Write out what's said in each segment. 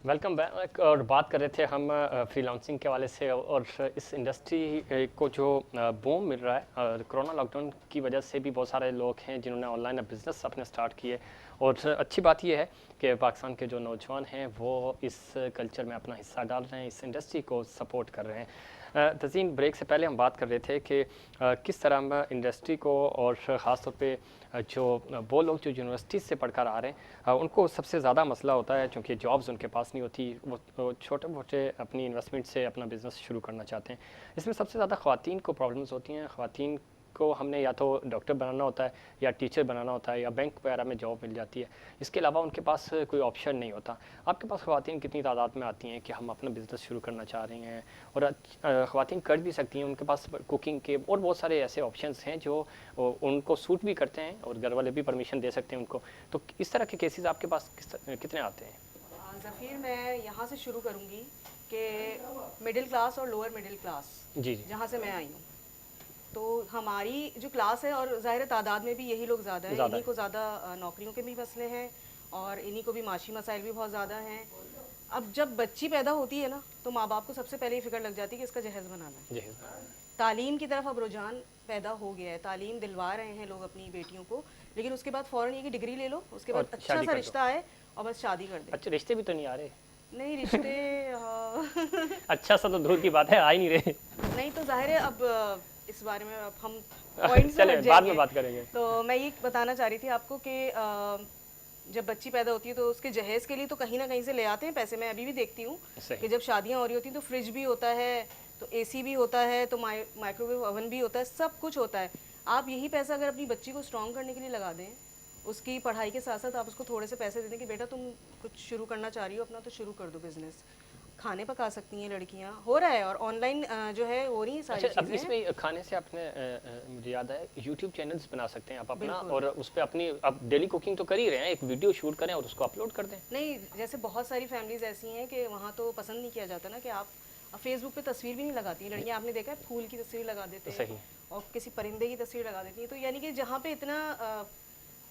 Welcome back. और बात कर रहे थे हम फ्रीलांसिंग के वाले से और इस इंडस्ट्री को जो बूम मिल रहा है और कोरोना लॉकडाउन की वजह से भी बहुत सारे लोग हैं जिन्होंने ऑनलाइन बिजनेस अपने स्टार्ट किए। और अच्छी बात यह है कि पाकिस्तान के जो नौजवान हैं वो इस कल्चर में अपना हिस्सा डाल रहे हैं, इस इंडस्ट्री को सपोर्ट कर रहे हैं। तज़ीन, ब्रेक से पहले हम बात कर रहे थे कि किस तरह हम इंडस्ट्री को और ख़ास तौर पे जो वो लोग जो यूनिवर्सिटी से पढ़कर आ रहे हैं उनको सबसे ज़्यादा मसला होता है क्योंकि जॉब्स उनके पास नहीं होती। वो छोटे मोटे अपनी इन्वेस्टमेंट से अपना बिज़नेस शुरू करना चाहते हैं। इसमें सबसे ज़्यादा ख़वातीन को प्रॉब्लम्स होती हैं। ख़वातीन को हमने या तो डॉक्टर बनाना होता है या टीचर बनाना होता है या बैंक वगैरह में जॉब मिल जाती है। इसके अलावा उनके पास कोई ऑप्शन नहीं होता। आपके पास ख़वातीन कितनी तादाद में आती हैं कि हम अपना बिज़नेस शुरू करना चाह रही हैं और ख़वातीन कर भी सकती हैं, उनके पास कुकिंग के और बहुत सारे ऐसे ऑप्शंस हैं जो उनको सूट भी करते हैं और घर वाले भी परमिशन दे सकते हैं उनको। तो इस तरह के केसेस आपके पास कितने आते हैं? ज़फ़ीर, मैं यहाँ से शुरू करूँगी कि मिडिल क्लास और लोअर मिडिल क्लास जी जी। जहाँ से मैं आई हूँ, तो हमारी जो क्लास है और ज़ाहिर तादाद में भी यही लोग ज़्यादा हैं। इन्हीं को ज़्यादा नौकरियों के भी मसले हैं और इन्हीं को भी माशी मसाइल भी बहुत ज़्यादा हैं। अब जब बच्ची पैदा होती है ना, तो माँ बाप को सबसे पहले ये फ़िक्र लग जाती है कि इसका जहेज़ बनाना है। तालीम की तरफ अब रुझान पैदा हो गया है, तालीम दिलवा रहे हैं लोग अपनी बेटियों को, लेकिन उसके बाद फ़ौरन ये कि डिग्री ले लो, उसके बाद अच्छा सा रिश्ता आए और बस शादी कर दे। अच्छा, रिश्ते भी तो नहीं आ रहे? नहीं रिश्ते हाँ अच्छा सा तो दूर की बात है, आ ही नहीं रहे। नहीं तो जाहिर है अब इस बारे में अब हम पॉइंट से चले हट बाद में जाएंगे। बात करेंगे। तो मैं ये बताना चाह रही थी आपको कि जब बच्ची पैदा होती है तो उसके जहेज़ के लिए तो कहीं ना कहीं से ले आते हैं पैसे। मैं अभी भी देखती हूँ कि जब शादियाँ हो रही होती हैं तो फ्रिज भी होता है, तो एसी भी होता है, तो माइक्रोवेव ओवन भी होता है, सब कुछ होता है। आप यही पैसा अगर अपनी बच्ची को स्ट्रॉन्ग करने के लिए लगा दें, उसकी पढ़ाई के साथ साथ आप उसको थोड़े से पैसे दे दें कि बेटा तुम कुछ शुरू करना चाह रही हो अपना, तो शुरू कर दो बिजनेस। खाने पका सकती हैं लड़कियां, हो रहा है और ऑनलाइन जो है हो रही है सारी अच्छा, अब चीज़ें। इसमें खाने से आपने मुझे याद है यूट्यूब चैनल्स बना सकते हैं आप अपना, और उस पर अपनी आप डेली कुकिंग तो कर ही रहे हैं, एक वीडियो शूट करें और उसको अपलोड कर दें। नहीं, जैसे बहुत सारी फैमिलीज ऐसी हैं कि वहाँ तो पसंद नहीं किया जाता ना कि आप फेसबुक पे तस्वीर भी नहीं लगाती हैं लड़कियाँ। आपने देखा है फूल की तस्वीर लगा देते हैं सही। और किसी परिंदे की तस्वीर लगा देती हैं। तो यानी कि जहाँ पे इतना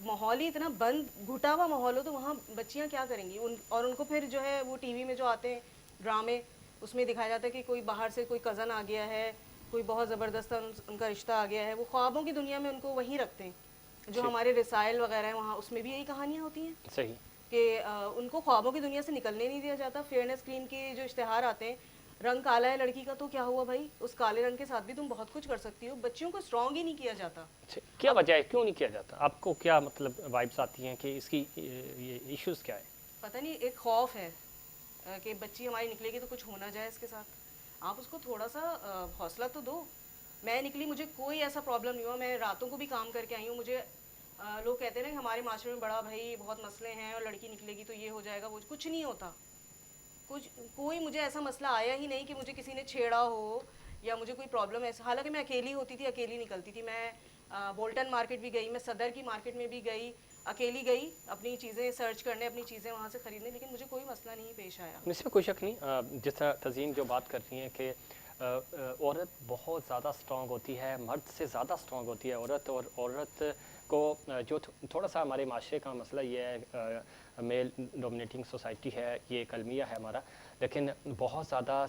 माहौल ही इतना बंद घुटा हुआ माहौल हो, तो वहाँ बच्चियाँ क्या करेंगी और उनको फिर जो है वो टीवी में जो आते हैं ड्रामे, उसमें दिखाया जाता है कि कोई बाहर से कोई कज़न आ गया है, कोई बहुत ज़बरदस्त उनका रिश्ता आ गया है। वो ख्वाबों की दुनिया में उनको वहीं रखते हैं। जो हमारे रिसाइल वगैरह हैं वहाँ, उसमें भी यही कहानियाँ होती हैं। सही। कि उनको ख्वाबों की दुनिया से निकलने नहीं दिया जाता। फेयरनेस क्रीम के जो इश्तिहार आते हैं, रंग काला है लड़की का तो क्या हुआ भाई, उस काले रंग के साथ भी तुम बहुत कुछ कर सकती हो। बच्चियों को स्ट्रॉन्ग ही नहीं किया जाता। क्या वजह है, क्यों नहीं किया जाता? आपको क्या मतलब वाइब्स आती हैं कि इसकी ये इश्यूज क्या है? पता नहीं, एक खौफ है कि बच्ची हमारी निकलेगी तो कुछ होना जाए इसके साथ। आप उसको थोड़ा सा हौसला तो दो। मैं निकली, मुझे कोई ऐसा प्रॉब्लम नहीं हुआ। मैं रातों को भी काम करके आई हूँ। मुझे लोग कहते हैं ना हमारे माशरे में बड़ा भाई बहुत मसले हैं और लड़की निकलेगी तो ये हो जाएगा, वो कुछ नहीं होता। कोई मुझे ऐसा मसला आया ही नहीं कि मुझे किसी ने छेड़ा हो या मुझे कोई प्रॉब्लम है। हालांकि मैं अकेली होती थी, अकेली निकलती थी। मैं बोल्टन मार्केट भी गई, मैं सदर की मार्केट में भी गई, अकेली गई अपनी चीज़ें सर्च करने, अपनी चीज़ें वहाँ से ख़रीदने, लेकिन मुझे कोई मसला नहीं पेश आया। इसमें कोई शक नहीं। जिस तरह तज़ीन जो बात कर रही हैं कि औरत बहुत ज़्यादा स्ट्रॉन्ग होती है, मर्द से ज़्यादा स्ट्रॉन्ग होती है औरत। और औरत को जो थोड़ा सा हमारे माशरे का मसला ये है, मेल डोमिनेटिंग सोसाइटी है, ये एक अलमिया है हमारा, लेकिन बहुत ज़्यादा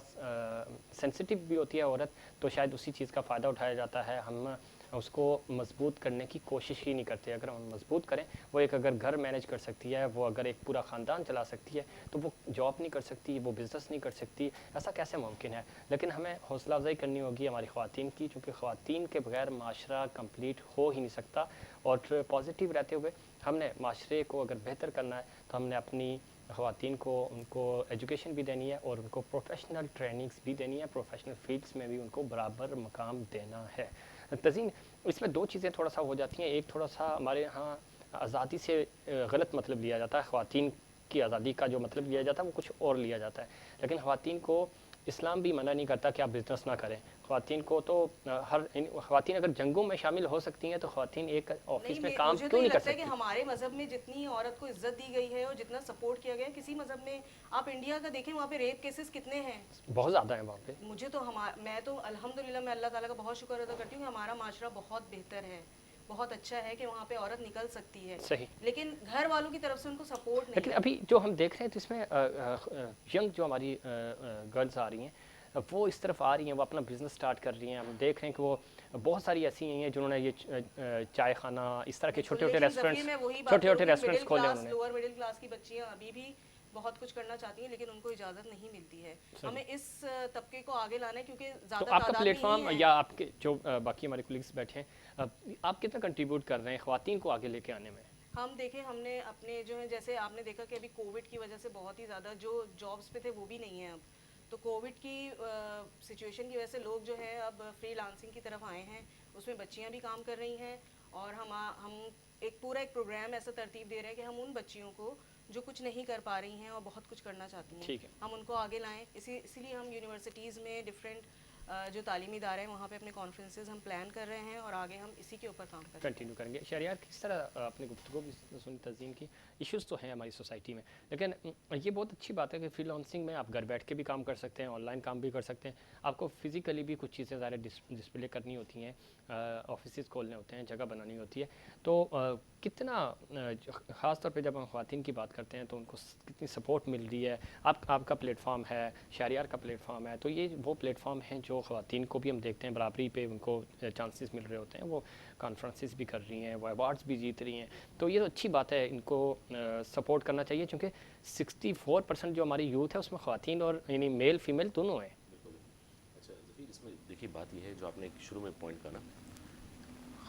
सेंसिटिव भी होती है औरत। तो शायद उसी चीज़ का फ़ायदा उठाया जाता है। हम उसको मजबूत करने की कोशिश ही नहीं करते। अगर हम मजबूत करें, वो एक अगर घर मैनेज कर सकती है, वो अगर एक पूरा ख़ानदान चला सकती है, तो वो जॉब नहीं कर सकती, वो बिज़नेस नहीं कर सकती। ऐसा कैसे मुमकिन है? लेकिन हमें हौसला अफजाई करनी होगी हमारी ख़वातीन की, क्योंकि ख़वातीन के बगैर माशरा कंप्लीट हो ही नहीं सकता। और पॉजिटिव रहते हुए हमने माशरे को अगर बेहतर करना है तो हमने अपनी ख़वातीन को उनको एजुकेशन भी देनी है और उनको प्रोफेशनल ट्रेनिंग्स भी देनी है, प्रोफेशनल फील्ड्स में भी उनको बराबर मकाम देना है। तज़ीन, इसमें दो चीज़ें थोड़ा सा हो जाती हैं। एक थोड़ा सा हमारे यहाँ आज़ादी से गलत मतलब लिया जाता है। ख़वातीन की आज़ादी का जो मतलब लिया जाता है वो कुछ और लिया जाता है। लेकिन ख़वातीन को इस्लाम भी मना नहीं करता कि आप बिज़नेस ना करें। ख़वातीन को तो ख़वातीन अगर जंगों में शामिल हो सकती हैं, तो ख़वातीन एक ऑफिस में काम क्यों नहीं कर सकती? मुझे तो ये लगता है कि हमारे मज़हब में जितनी औरत को इज्जत दी गई है और जितना सपोर्ट किया गया है, किसी मज़हब में आप इंडिया का देखें, वहाँ पे रेप केसेस कितने हैं। बहुत ज़्यादा है वहाँ पे। मुझे तो मैं तो अल्हम्दुलिल्लाह मैं अल्लाह ताला का बहुत शुक्र अदा करती हूँ कि हमारा माशरा बहुत बेहतर है। بہت اچھا ہے کہ وہاں پہ عورت نکل سکتی ہے, صحیح. لیکن گھر والوں کی طرف سے ان کو سپورٹ نہیں لیکن ابھی جو ہم دیکھ رہے ہیں تو اس میں ینگ جو ہماری گرلز آ رہی ہیں وہ اس طرف آ رہی ہیں, وہ اپنا بزنس سٹارٹ کر رہی ہیں. ہم دیکھ رہے ہیں کہ وہ بہت ساری ایسی ہیں جنہوں نے یہ چائے خانہ اس طرح کے چھوٹے چھوٹے ریسٹورینٹس کھولے انہوں نے. لوور مڈل کلاس کی بچیاں ابھی بھی بہت کچھ کرنا چاہتی ہیں, لیکن ان کو اجازت نہیں ملتی ہے. ہمیں اس طبقے کو آگے لانا ہے کیونکہ تو زیادہ آپ کا تعداد پلیٹ میں فارم ہی ہے. یا آپ کے جو باقی ہمارے کولیگس بیٹھے ہیں, آپ کتنا کنٹریبیوٹ کر رہے ہیں خواتین کو آگے لے کے آنے میں؟ ہم دیکھیں, ہم نے اپنے جو ہے جیسے آپ نے دیکھا کہ ابھی کووڈ کی وجہ سے بہت ہی زیادہ جو جابس پہ تھے وہ بھی نہیں ہیں اب, تو کووڈ کی سچویشن کی وجہ سے لوگ جو ہے اب فری لانسنگ کی طرف آئے ہیں, اس میں بچیاں بھی کام کر رہی ہیں. اور ہم ایک پورا ایک پروگرام ایسا ترتیب دے رہے ہیں کہ ہم ان بچیوں کو جو کچھ نہیں کر پا رہی ہیں اور بہت کچھ کرنا چاہتی ہیں, ہم ان کو آگے لائیں. اسی لیے ہم یونیورسٹیز میں ڈفرینٹ جو تعلیمی ادارے ہیں وہاں پہ اپنے کانفرنسز ہم پلان کر رہے ہیں, اور آگے ہم اسی کے اوپر کام کنٹینیو کریں گے. شہریار, کس طرح اپنے گفتگو بھی سنی تنظیم کی, ایشوز تو ہیں ہماری سوسائٹی میں, لیکن یہ بہت اچھی بات ہے کہ فری لانسنگ میں آپ گھر بیٹھ کے بھی کام کر سکتے ہیں, آن لائن کام بھی کر سکتے ہیں. آپ کو فزیکلی بھی کچھ چیزیں ظاہر ڈسپلے کرنی ہوتی ہیں, آفیسز کھولنے ہوتے ہیں, جگہ بنانی ہوتی ہے. تو کتنا خاص طور پہ جب ہم خواتین کی بات کرتے ہیں تو ان کو کتنی سپورٹ مل رہی ہے؟ آپ کا پلیٹ فارم ہے, شہریار کا پلیٹ فارم ہے, تو یہ وہ پلیٹ فارم ہیں جو خواتین کو بھی ہم دیکھتے ہیں برابری پہ ان کو چانسز مل رہے ہوتے ہیں, وہ کانفرنسز بھی کر رہی ہیں, وہ ایوارڈز بھی جیت رہی ہیں. تو یہ اچھی بات ہے, ان کو سپورٹ کرنا چاہیے, چونکہ 64% جو ہماری یوتھ ہے اس میں خواتین اور یعنی میل فیمیل دونوں ہیں. اچھا ظفیر, اس میں دیکھیے بات یہ ہے جو آپ نے شروع میں پوائنٹ کہا نا,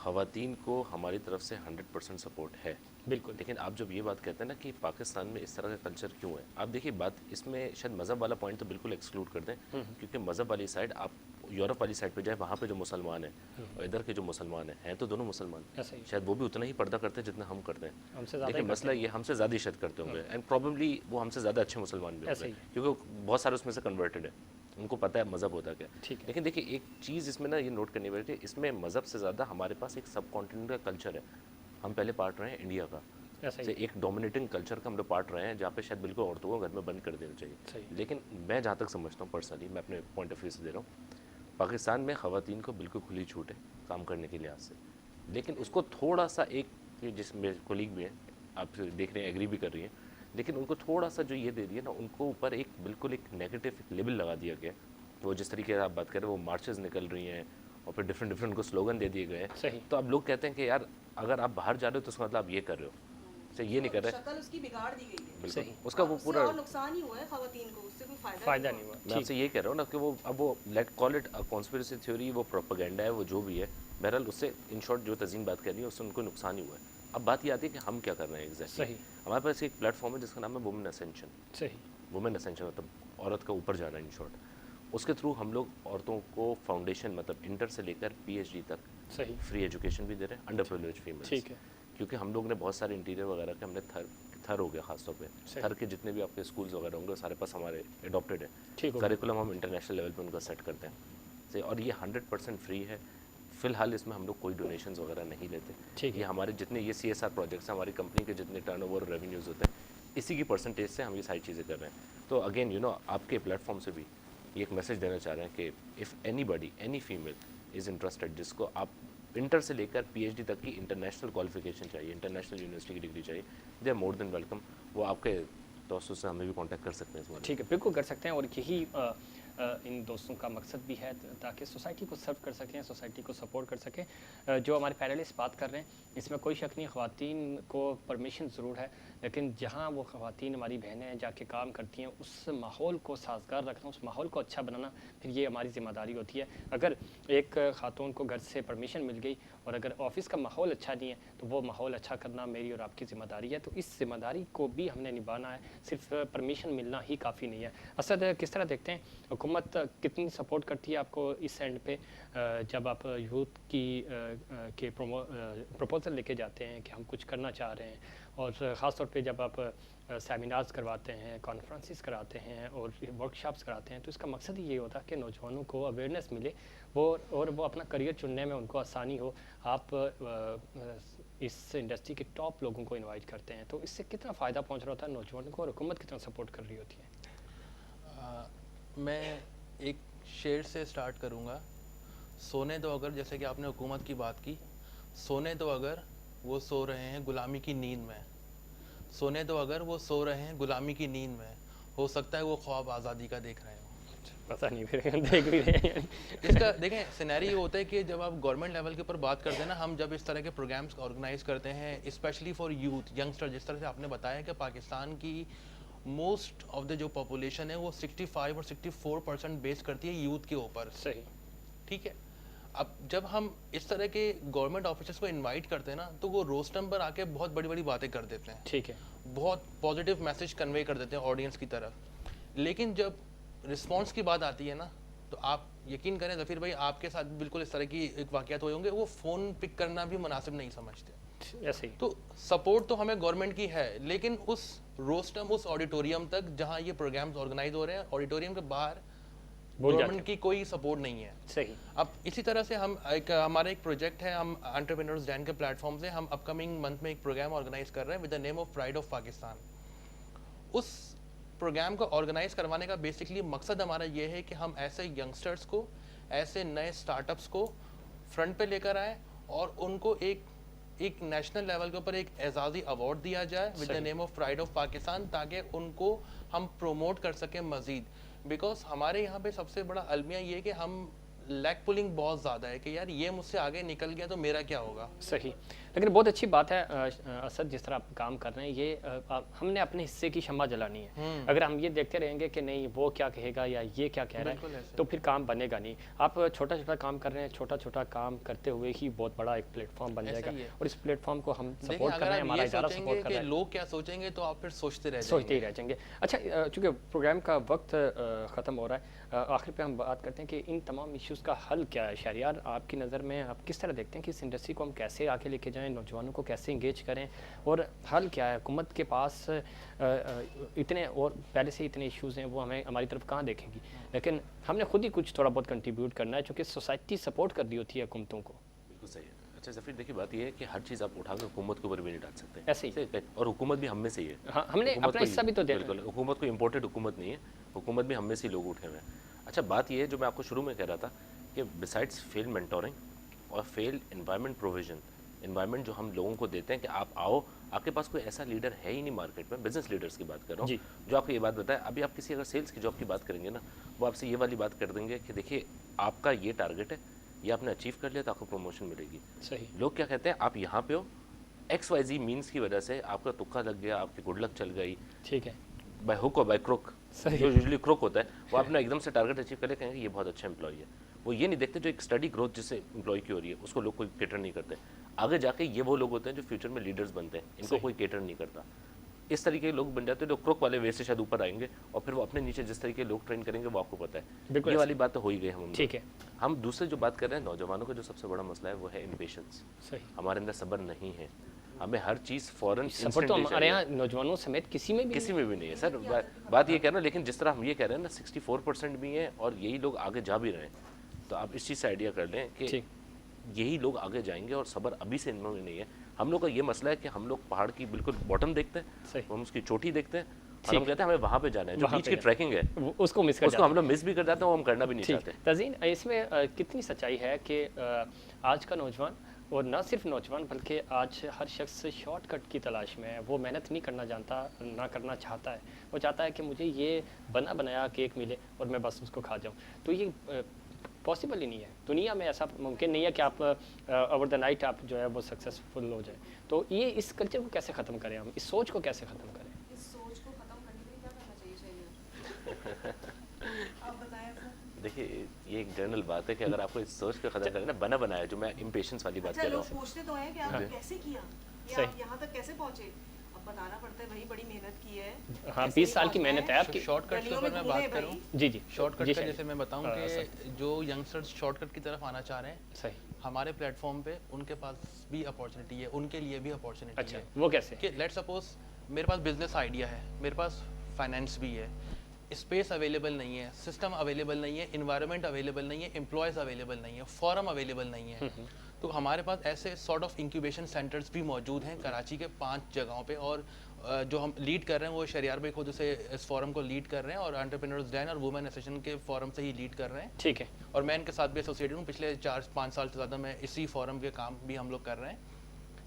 خواتین کو ہماری طرف سے 100% سپورٹ ہے بالکل. لیکن آپ جب یہ بات کہتے ہیں نا کہ پاکستان میں اس طرح کا کلچر کیوں ہے, آپ دیکھیے بات اس میں شاید مذہب والا پوائنٹ تو بالکل ایکسکلوڈ کر دیں, کیونکہ مذہب والی سائڈ آپ یورپ والی سائڈ پہ جائیں, وہاں پہ جو مسلمان ہیں اور ادھر کے جو مسلمان ہیں تو دونوں مسلمان, شاید وہ بھی اتنا ہی پردہ کرتے ہیں جتنا ہم کرتے ہیں. لیکن مسئلہ یہ ہم سے زیادہ عزت کرتے ہوں گے, اینڈ پروبیبلی وہ ہم سے زیادہ اچھے مسلمان بھی ہوں گے, کیونکہ بہت سارے اس میں سے کنورٹڈ ہیں, ان کو پتہ ہے مذہب ہوتا کیا. لیکن دیکھیے ایک چیز اس میں نا یہ نوٹ کرنی پڑتی ہے, اس میں مذہب سے زیادہ ہمارے پاس ایک سب کانٹیننٹ کا کلچر ہے. ہم پہلے پارٹ رہے ہیں انڈیا کا, ایک ڈومینیٹنگ کلچر کا ہم لوگ پارٹ رہے ہیں, جہاں پہ شاید بالکل عورتوں کو گھر میں بند کر دینا چاہیے. لیکن میں جہاں تک سمجھتا ہوں پرسنلی, میں اپنے پوائنٹ آف ویو سے دے رہا ہوں, پاکستان میں خواتین کو بالکل کھلی چھوٹ ہے کام کرنے کے لحاظ سے, لیکن اس کو تھوڑا سا ایک, جس میں کولیگ بھی ہیں آپ دیکھ رہے ہیں ایگری بھی کر رہی ہیں, لیکن ان کو تھوڑا سا جو یہ دے دیا نا, ان کو اوپر ایک بالکل ایک نیگیٹو لیبل لگا دیا گیا. وہ جس طریقے سے آپ بات کر رہے ہیں, وہ مارچز نکل رہی ہیں اور پھر ڈفرینٹ کو سلوگن دے دیے گئے ہیں. تو اب لوگ کہتے ہیں کہ یار اگر آپ باہر جا رہے ہو تو اس کا مطلب آپ یہ کر رہے ہو, یہ نہیں کر رہے, شکل اس کی بگاڑ دی گئی ہے. بالکل اس کا وہ پورا نقصان ہی ہوا ہے خواتین کو, اس سے کوئی فائدہ نہیں ہوا. میں آپ سے یہ کہہ رہا ہوں نا کہ وہ اب وہ let call it conspiracy theory, وہ پروپیگنڈا ہے, وہ جو بھی ہے, بہرحال اس سے ان شارٹ جو تزئین بات کر رہی ہے اس سے ان کو نقصان ہی ہوا ہے. اب بات یہ آتی ہے کہ ہم کیا کر رہے ہیں ایگزیکٹلی. ہمارے پاس ایک پلیٹ فارم ہے جس کا نام ہے وومن اسینشن. وومن اسینشن مطلب عورت کا اوپر جانا ان شارٹ. اس کے تھرو ہم لوگ عورتوں کو فاؤنڈیشن مطلب انٹر سے لے کر پی ایچ ڈی تک فری ایجوکیشن بھی دے رہے ہیں, انڈر پریویلیج فیمیلس, کیونکہ ہم لوگ نے بہت سارے انٹیریئر وغیرہ کے ہم نے تھر ہو گیا, خاص طور پہ تھر کے جتنے بھی آپ کے اسکولز وغیرہ ہوں گے سارے پاس ہمارے اڈاپٹیڈ ہیں. کریکولم ہم انٹرنیشنل لیول پہ ان کا سیٹ کرتے ہیں, اور یہ 100% فری ہے. فی الحال اس میں ہم لوگ کوئی ڈونیشنز وغیرہ نہیں لیتے. یہ ہمارے جتنے یہ CSR پروجیکٹس ہیں, ہماری کمپنی کے جتنے ٹرن اوور ریونیوز ہوتے ہیں, اسی کی پرسنٹیج سے ہم یہ ساری چیزیں کر رہے ہیں. تو اگین آپ کے پلیٹ فارم سے بھی یہ ایک میسج دینا چاہ رہے ہیں کہ if any body, any female is interested, جس کو آپ انٹر سے لے کر پی ایچ ڈی تک کی انٹرنیشنل کوالیفیکیشن چاہیے, انٹرنیشنل یونیورسٹی کی ڈگری چاہیے, they are more than welcome. وہ آپ کے دوستوں سے ہمیں بھی کانٹیکٹ کر سکتے ہیں. ٹھیک ہے, بالکل کر سکتے ہیں, اور یہی ان دوستوں کا مقصد بھی ہے تاکہ سوسائٹی کو سرو کر سکیں, سوسائٹی کو سپورٹ کر سکیں. جو ہمارے پیرالسٹ بات کر رہے ہیں اس میں کوئی شک نہیں, خواتین کو پرمیشن ضرور ہے, لیکن جہاں وہ خواتین ہماری بہنیں جا کے کام کرتی ہیں اس ماحول کو سازگار رکھنا, اس ماحول کو اچھا بنانا, پھر یہ ہماری ذمہ داری ہوتی ہے. اگر ایک خاتون کو گھر سے پرمیشن مل گئی اور اگر آفس کا ماحول اچھا نہیں ہے تو وہ ماحول اچھا کرنا میری اور آپ کی ذمہ داری ہے. تو اس ذمہ داری کو بھی ہم نے نبھانا ہے, صرف پرمیشن ملنا ہی کافی نہیں ہے. اسد, کس طرح دیکھتے ہیں حکومت کتنی سپورٹ کرتی ہے آپ کو اس اینڈ پہ, جب آپ یوتھ کی کے پروپوزل لے کے جاتے ہیں کہ ہم کچھ کرنا چاہ رہے ہیں, اور خاص طور پہ جب آپ سیمینارز کرواتے ہیں, کانفرنسز کراتے ہیں اور ورک شاپس کراتے ہیں, تو اس کا مقصد ہی یہ ہوتا ہے کہ نوجوانوں کو اویئرنیس ملے اور وہ اپنا کریئر چننے میں ان کو آسانی ہو. آپ اس انڈسٹری کے ٹاپ لوگوں کو انوائٹ کرتے ہیں, تو اس سے کتنا فائدہ پہنچ رہا ہوتا ہے نوجوانوں کو, اور حکومت کتنا سپورٹ کر رہی ہوتی ہے؟ میں ایک شعر سے سٹارٹ کروں گا, سونے دو اگر, جیسے کہ آپ نے حکومت کی بات کی, सोने दो अगर वो सो रहे हैं गुलामी की नींद में, सोने दो अगर वो सो रहे हैं गुलामी की नींद में, हो सकता है वो ख्वाब आज़ादी का देख रहे हो। पता नहीं फिर देख भी रहे हैं। इसका देखें सिनेरियो ये होता है कि जब आप गवर्नमेंट लेवल के ऊपर बात करते हैं ना, हम जब इस तरह के प्रोग्राम्स ऑर्गेनाइज करते हैं स्पेशली फॉर यूथ यंगस्टर, जिस तरह से आपने बताया कि पाकिस्तान की मोस्ट ऑफ द जो पॉपुलेशन है वो 65 और 64% बेस करती है यूथ के ऊपर। सही। ठीक है, अब जब हम इस तरह के गवर्नमेंट ऑफिसर्स को इनवाइट करते हैं ना, तो वो रोस्टम पर आके बहुत बड़ी बड़ी बातें कर देते हैं, ठीक है, बहुत पॉजिटिव मैसेज कन्वे कर देते हैं ऑडियंस की तरफ। लेकिन जब रिस्पांस की बात आती है ना, तो आप यकीन करें ज़फ़ीर भाई, आपके साथ बिल्कुल इस तरह की एक वाक़यात हुए होंगे, वो फ़ोन पिक करना भी मुनासिब नहीं समझते। ऐसे ही। तो सपोर्ट तो हमें गवर्नमेंट की है, लेकिन उस रोस्टम, उस ऑडिटोरियम तक जहाँ ये प्रोग्राम्स ऑर्गेनाइज हो रहे हैं, ऑडिटोरियम के बाहर गवर्नमेंट की कोई सपोर्ट नहीं है। सही। अब इसी तरह से हम हमारा एक प्रोजेक्ट है, हम एंटरप्रेन्योर्स डैन के प्लेटफॉर्म से हम अपकमिंग मंथ में एक प्रोग्राम ऑर्गेनाइज कर रहे हैं with the name of pride of Pakistan. उस प्रोग्राम को ऑर्गेनाइज करवाने का बेसिकली मकसद हमारा ये है कि हम ऐसे यंगस्टर्स को, ऐसे नए स्टार्टअप्स को फ्रंट पे लेकर आए और उनको एक नेशनल लेवल के ऊपर एक एजाज़ी अवार्ड दिया जाए with the name of pride of Pakistan, ताकि उनको हम प्रोमोट कर सकें मज़ीद। बिकॉज हमारे यहाँ पे सबसे बड़ा अलमिया ये है कि हम लेग पुलिंग बहुत ज़्यादा है कि यार ये मुझसे आगे निकल गया तो मेरा क्या होगा। सही। लेकिन बहुत अच्छी बात है असद, जिस तरह आप काम कर रहे हैं, ये हमने अपने हिस्से की शम्मा जलानी है। अगर हम ये देखते रहेंगे कि नहीं वो क्या कहेगा या ये क्या कह रहा है, तो फिर काम बनेगा नहीं। आप छोटा छोटा काम कर रहे हैं, छोटा छोटा काम करते हुए ही बहुत बड़ा एक प्लेटफॉर्म बन जाएगा, और इस प्लेटफॉर्म को हम सपोर्ट कर रहे हैं, हमारा इदारा सपोर्ट कर रहा है। लोग क्या सोचेंगे तो आप फिर सोचते ही रह जाएंगे। अच्छा, चूँकि प्रोग्राम का वक्त ख़त्म हो रहा है, आखिर पे हम बात करते हैं कि इन तमाम इश्यूज़ का हल क्या है। शहरियार आपकी नज़र में आप किस तरह देखते हैं कि इस इंडस्ट्री को हम कैसे आगे लेके जाएं, नौजवानों को कैसे इंगेज करें, और हल क्या है? हुकूमत के पास इतने और पहले से इतने इश्यूज़ हैं, वो हमें हमारी तरफ कहाँ देखेगी, लेकिन हमने खुद ही कुछ थोड़ा बहुत कंट्रीब्यूट करना है, क्योंकि सोसाइटी सपोर्ट कर रही होती है हुकूमतों को। बिल्कुल सही है। अच्छा ज़फ़ीर, देखिए बात ये है कि हर चीज़ आप उठाकर हुकूमत के ऊपर भी नहीं डाल सकते। ऐसे ही। और हुकूमत भी हम में से ही है। हाँ, हमने अपना हिस्सा भी तो दिया। बिल्कुल, हुकूमत कोई इम्पोर्टेड हुकूमत नहीं है, हुकूमत भी हम में से ही लोग उठे हुए हैं। अच्छा, बात ये है जो मैं आपको शुरू में कह रहा था कि बिसाइड्स फेल मेंटोरिंग और फेल एनवायरनमेंट प्रोविजन, एनवायरनमेंट जो हम लोगों को देते हैं कि आप आओ, आपके पास कोई ऐसा लीडर है ही नहीं मार्केट में, बिजनेस लीडर्स की बात कर रहा हूँ, जो आपको ये बात बताए। अभी आप किसी अगर सेल्स की जॉब की बात करेंगे ना, वो आपसे ये वाली बात कर देंगे कि देखिए आपका ये टारगेट है, ये आपने अचीव कर लिया तो आपको प्रमोशन मिलेगी। सही। लोग क्या कहते हैं, आप यहाँ पे हो, XYZ मीन्स की वजह से आपका तुक्का लग गया, आपकी गुड लक चल गई, ठीक है, बाय हुक और बाय क्रुक, जो यूजुअली क्रुक होता है, वो आपने एकदम से टारगेट अचीव कर लिया, कहेंगे ये बहुत अच्छा एम्प्लॉय है। वो ये नहीं देखते जो एक स्टडी ग्रोथ जिससे एम्प्लॉय की हो रही है, उसको लोग कोई केटर नहीं करते। आगे जाके ये वो लोग होते हैं जो फ्यूचर में लीडर्स बनते हैं, इनको कोई केटर नहीं करता। इस तरीके के लोग बन जाते हैं जो क्रुक वाले वे से शायद ऊपर आएंगे, और फिर वो अपने नीचे जिस तरीके के लोग ट्रेन करेंगे वो आपको पता है। ये वाली बात तो हो ही गई हम। ठीक है। हम दूसरे जो बात कर रहे हैं नौजवानों का, जो सबसे बड़ा मसला है वो है इम्पेशेंस। सही। हमारे अंदर सब्र नहीं है, हमें हर चीज़ फौरन सपोर्ट तो हमारे यहाँ नौजवानों समेत किसी में भी नहीं है सर। बात ये कह रहे हैं, लेकिन जिस तरह हम ये कह रहे हैं ना 64% भी हैं और यही लोग आगे जा भी रहे हैं, तो आप इस चीज़ से आइडिया कर लें कि यही लोग आगे जाएंगे, और सब्र अभी से इनमें नहीं है। हम लोग का ये मसला है कि हम लोग पहाड़ की बिल्कुल बॉटम देखते हैं, हम उसकी चोटी देखते हैं, और हम कहते हैं हमें वहाँ पे जाना है, जो बीच की ट्रैकिंग है उसको मिस कर उसको हम लोग मिस भी कर जाते हैं, वो हम करना भी नहीं चाहते। तज़ीन, इसमें कितनी सच्चाई है कि आज का नौजवान, और ना सिर्फ नौजवान बल्कि आज हर शख्स शॉर्टकट की तलाश में है, वो मेहनत नहीं करना जानता, ना करना चाहता है। वो चाहता है कि मुझे ये बना बनाया केक मिले और मैं बस उसको खा जाऊँ। तो ये पॉसिबल ही नहीं है, दुनिया में ऐसा मुमकिन नहीं है कि आप ओवर द नाइट आप जो है वो सक्सेसफुल हो जाए। तो ये इस कल्चर को कैसे ख़त्म करें हम, इस सोच को कैसे ख़त्म करें? इस सोच को ख़त्म करने के लिए क्या करना चाहिए? आप बताएं सर। देखिए ये एक जनरल बात है कि अगर आपको इस सोच को ख़त्म करना, बना बनाया जो मैं इम्पेशेंस वाली बात कर रहा हूँ। लोग पूछते तो हैं कि आप कैसे किया, या आप यहाँ तक कैसे पहुँचे? बताना पड़ता है भाई, बड़ी मेहनत की है। हाँ, 20 साल की मेहनत है आपकी। शॉर्टकट के ऊपर मैं बात करूँ, जी शॉर्टकट का जैसे मैं बताऊँ कि जो यंगस्टर्स शॉर्टकट की तरफ आना चाह रहे हैं, सही, हमारे प्लेटफॉर्म पे उनके पास भी अपॉर्चुनिटी है, उनके लिए भी अपॉर्चुनिटी है। वो कैसे? कि लेट्स सपोज मेरे पास बिजनेस आइडिया है, मेरे पास फाइनेंस भी है, स्पेस अवेलेबल नहीं है, सिस्टम अवेलेबल नहीं है, इन्वायरमेंट अवेलेबल नहीं है, एम्प्लॉयज़ अवेलेबल नहीं है, फॉरम अवेलेबल नहीं है, तो हमारे पास ऐसे सॉर्ट ऑफ इंक्यूबेशन सेंटर्स भी मौजूद हैं कराची के 5 जगहों पे, और जो हम लीड कर रहे हैं वो शहरियार भाई खुद उसे इस फोरम को लीड कर रहे हैं और एंटरप्रेन्योर्स डैन और वुमेन एसोसिएशन के फोरम से ही लीड कर रहे हैं। ठीक है। और मैं इनके साथ भी एसोसिएटेड हूँ, पिछले 4-5 साल से ज़्यादा मैं इसी फोरम के काम भी हम लोग कर रहे हैं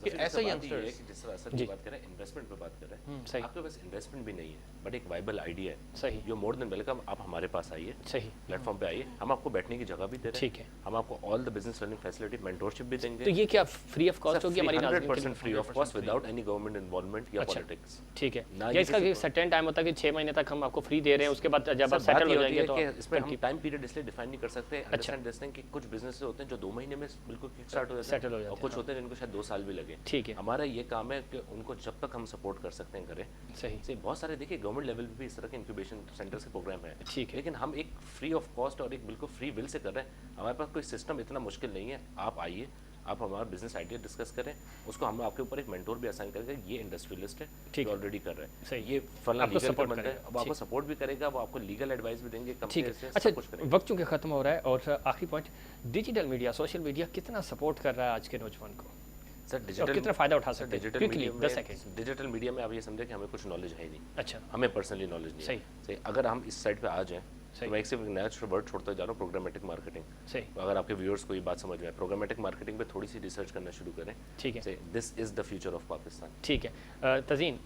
कि ऐसे यंगस्टर्स। जिस तरह असद की बात कर रहे हैं, इन्वेस्टमेंट पे बात कर रहे हैं, सही। आपके पास इन्वेस्टमेंट भी नहीं है बट एक वाइबल आइडिया है, सही। यू मोर देन वेलकम, आप हमारे पास आइए, सही। प्लेटफॉर्म पे आइए, हम आपको बैठने की जगह भी दे रहे हैं, ठीक है। हम आपको all the business running facility, mentorship भी देंगे। तो ये क्या फ्री ऑफ कॉस्ट होगी हमारी नाज़रीन के लिए? 100% free of cost without any government involvement या पॉलिटिक्स। ठीक है। ना या ये इसका किसी एक सर्टेन टाइम होता है कि 6 महीने तक हम आपको फ्री दे रहे हैं, उसके बाद जब आप सर, बात सेटल ये हो होती जाएंगे है तो कि इसमें हम टाइम पीरियड इसलिए डिफाइन नहीं कर सकते, अंडरस्टैंड देते कि कुछ बिजनेस होते हैं जो 2 महीने में बिल्कुल किक स्टार्ट हो Settle हो जाते जाते हैं और कुछ होते हैं जिनको शायद 2 साल भी लगे। ठीक है। हमारा ये काम है कि उनको जब तक हम सपोर्ट कर सकते हैं करें। सही। बहुत सारे देखिए गवर्नमेंट लेवल पे भी इस तरह के इंक्यूबेशन सेंटर्स के प्रोग्राम है, ठीक है। लेकिन हम एक फ्री ऑफ कॉस्ट और एक बिल्कुल फ्री विल से कर रहे हैं। हमारे पास कोई सिस्टम इतना मुश्किल नहीं है, आप आइए, आप हमारा बिजनेस आइडिया डिस्कस करें, उसको हम आपके ऊपर एक मेंटोर भी असाइन करेंगे, ये इंडस्ट्रियलिस्ट है, ठीक है। ऑलरेडी कर रहे हैं, सही। ये फला आपको लीगल support बंदा है, करेगा, अब आपको सपोर्ट भी करेगा, वो आपको लीगल एडवाइस भी देंगे, ठीक कंपनी से है। अच्छा, सब कुछ करेंगे। वक्त चूँकि ख़त्म हो रहा है और आखिरी point, digital media, social media कितना सपोर्ट कर रहा है आज के नौजवान को? सर और डिजिटल कितना फ़ायदा उठा सकते हैं? डिजिटल क्विकली मीडिया 10 में, सेकंड। डिजिटल मीडिया में आप ये समझे कि हमें कुछ नॉलेज है ही नहीं, अच्छा। हमें पर्सनली नॉलेज नहीं सही। है। सही। अगर हम इस साइड पे आ जाएं सही। तो मैं एक सिर्फ नया वर्ड छोड़ता जा रहा हूँ, प्रोग्रामेटिक मार्केटिंग। सही। तो अगर आपके व्यूअर्स को ये बात समझ में आए, प्रोग्रामेटिक मार्केटिंग पे थोड़ी सी रिसर्च करना शुरू करें। ठीक है। This is the future of Pakistan. ठीक है। तज़ीन,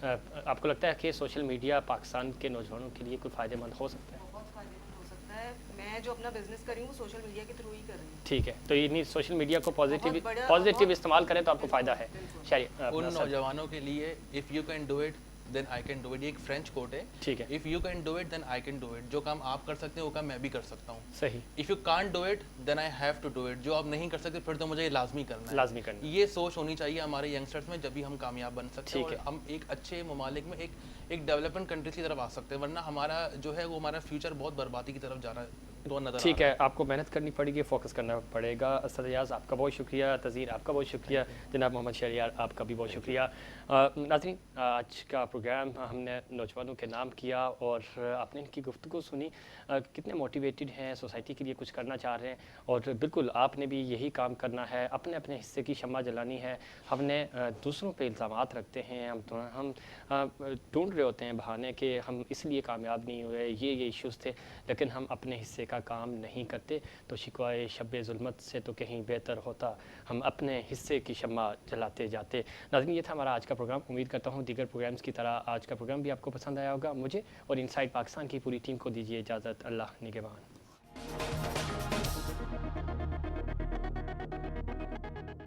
आपको लगता है कि सोशल मीडिया पाकिस्तान के नौजवानों के लिए कोई फ़ायदेमंद हो सकता है? बहुत फायदेमंद हो सकता है। मैं जो अपना बिजनेस कर रही हूँ वो सोशल मीडिया के थ्रू ही कर रही हूँ। ठीक है। तो ये नहीं, सोशल मीडिया को बहुत बड़ा- पॉजिटिव बहुत- इस्तेमाल करें तो आपको फ़ायदा है। शायद उन नौजवानों के लिए if you can do it then I can do it, ये एक फ्रेंच कोट है। ठीक है। If you can do it then I can do it, जो काम आप कर सकते हैं वो काम मैं भी कर सकता हूँ। सही। If you can't do it then I have to do it, जो आप नहीं कर सकते फिर तो मुझे ये लाजमी करना है। लाजमी करना। ये सोच होनी चाहिए हमारे यंगस्टर्स में, जब भी हम कामयाब बन सकते हैं ठीक और हम एक अच्छे ममालिक में एक डेवलपमेंट कंट्री की तरफ आ सकते हैं, वरना हमारा जो है वो हमारा फ्यूचर बहुत बर्बादी की तरफ जा रहा है तो नजर ठीक है। आपको मेहनत करनी पड़ेगी, फोकस करना पड़ेगा। असद रियाज आपका बहुत शुक्रिया, तज़ीन आपका बहुत शुक्रिया, जनाब मोहम्मद शहरियार आपका भी बहुत शुक्रिया। नाज़रीन, आज का प्रोग्राम हमने नौजवानों के नाम किया और आपने इनकी गुफ्तगू सुनी, कितने मोटिवेटेड हैं, सोसाइटी के लिए कुछ करना चाह रहे हैं और बिल्कुल आपने भी यही काम करना है, अपने अपने हिस्से की शम्मा जलानी है। हमने दूसरों पे इल्ज़ामात रखते हैं, हम ढूंढ रहे होते हैं बहाने कि हम इसलिए कामयाब नहीं हुए, ये इश्यूज़ थे, लेकिन हम अपने हिस्से का काम नहीं करते तो शिकवाए शब ज़ुल्मत से तो कहीं बेहतर होता हम अपने हिस्से की शम्मा जलाते जाते। नाज़रीन, ये था हमारा आज का प्रोग्राम। उम्मीद करता हूँ दीगर प्रोग्राम्स की तरह आज का प्रोग्राम भी आपको पसंद आया होगा। मुझे और इनसाइड पाकिस्तान की पूरी टीम को दीजिए इजाज़त। अल्लाह निगहबान।